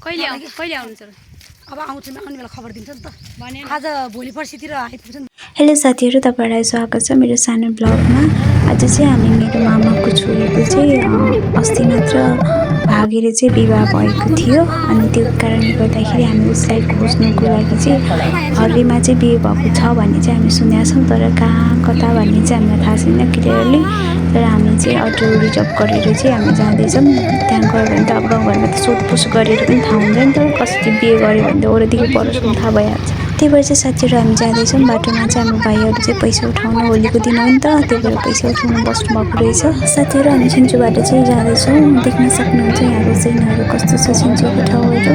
कहिले आउनुहुन्छ र? अब आउँछु आउने बेला खबर दिन्छ नि त आज भोलि पर्सितिर आइपुग्छ नि। हेलो साथीहरू, तपाईँलाई स्वागत छ मेरो सानो ब्लगमा। आज चाहिँ हामी मेरो मामाको छोरीको चाहिँ अस्ति मात्र भागेर चाहिँ विवाह भएको थियो अनि त्यो कारणले गर्दाखेरि हामी उसलाई खोज्नुको लागि चाहिँ हर्रेमा चाहिँ बिहे भएको छ भन्ने चाहिँ हामी सुनेका छौँ, तर कहाँ कता भन्ने चाहिँ हामीलाई थाहा छैन क्लियरली। तर हामी चाहिँ अटो रिजर्भ गरेर चाहिँ हामी जाँदैछौँ। त्यहाँ गयो भने त अब गाउँघरमा त सोधपुछ गरेर पनि थाहा हुँदैन, तर कसरी बिहे गर्यो भने त ओह्रादेखि परसम्म थाहा भइहाल्छ। त्यही भएर चाहिँ साथीहरू हामी जाँदैछौँ। बाटोमा चाहिँ हाम्रो भाइहरू चाहिँ पैसा उठाउन, होलीको दिन हो नि त, त्यही भएर पैसा उठाउन बस्नुभएको रहेछ। साथीहरू हामी छिन्चुबाट चाहिँ जाँदैछौँ। देख्न सक्नुहुन्छ यहाँको सिनहरू कस्तो छ छिन्चुको ठाउँहरू।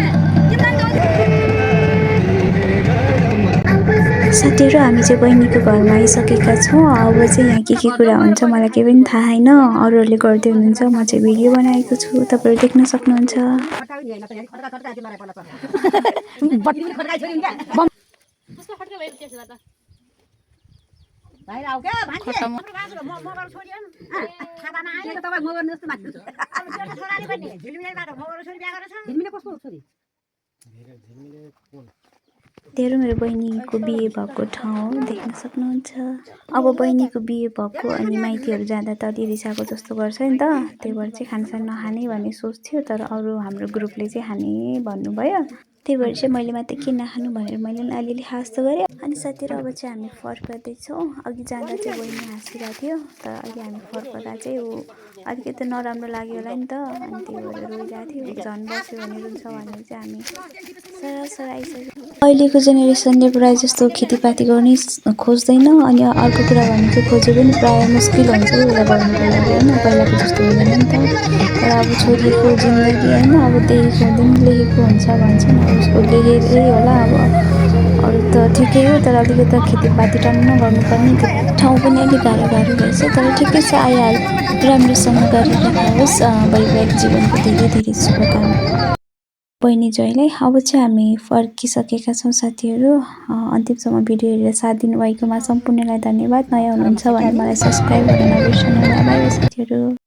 साथीहरू हामी चाहिँ बहिनीको घरमा आइसकेका छौँ। अब चाहिँ यहाँ के कुरा हुन्छ मलाई केही पनि थाहा छैन, अरूहरूले गर्दै हुनुहुन्छ, म चाहिँ भिडियो बनाएको छु, तपाईँहरू देख्न सक्नुहुन्छ। तेरो मेरो बहिनीको बिहे भएको ठाउँ देख्न सक्नुहुन्छ। अब बहिनीको बिहे भएको अनि माइतीहरू जाँदा त अलि रिसाएको जस्तो गर्छ नि त, त्यही भएर चाहिँ खानसान नखाने भन्ने सोच थियो, तर अरू हाम्रो ग्रुपले चाहिँ खाने भन्नुभयो। त्यही भएर चाहिँ मैले मात्रै के नखानु भनेर मैले अलिअलि हाँस्दो गरेँ। अनि साथीहरू अब चाहिँ हामी फर्कँदैछौँ। अघि जाँदा चाहिँ बहिनी हाँसिरहेको थियो, तर अहिले हामी फर्कँदा चाहिँ ऊ अलिकति नराम्रो लाग्यो होला नि त, अनि त्यही भएर रोइरहेको थियो। झन् बस्यो भने रुन्छ भनेर चाहिँ हामी सरासर आइसक्यो। अहिलेको जेनेरेसनले प्रायः जस्तो खेतीपाती गर्ने खोज्दैन, अनि अर्को कुरा भनेको खोजे पनि प्रायः मुस्किल हुन्छ उसलाई गर्नुको लागि होइन, पहिलाको जस्तो हुँदैन नि त। तर अब छोरीको जिन्दगी होइन, अब देखेको हुँदैन लेखेको हुन्छ भन्छन्, अब उसको लेखेरै होला। अब अरू त ठिकै हो, तर अलिकति खेतीपाती टन्न गर्नुपर्ने त्यो ठाउँ पनि अलिक गाह्रो रहेछ, तर ठिकै छ आइहाल्यो। राम्रोसँग गरेर खाओस्। वैवाहिक जीवनको धेरै धेरै शुभकामना बहिनी ज्वाइँलाई। अब चाहिँ हामी फर्किसकेका छौँ साथीहरू। अन्तिमसम्म भिडियो हेरेर साथ दिनुभएकोमा सम्पूर्णलाई धन्यवाद। नयाँ हुनुहुन्छ भने मलाई सब्सक्राइब गर्न नबिर्सनु होला। बाइ बाइ साथीहरू।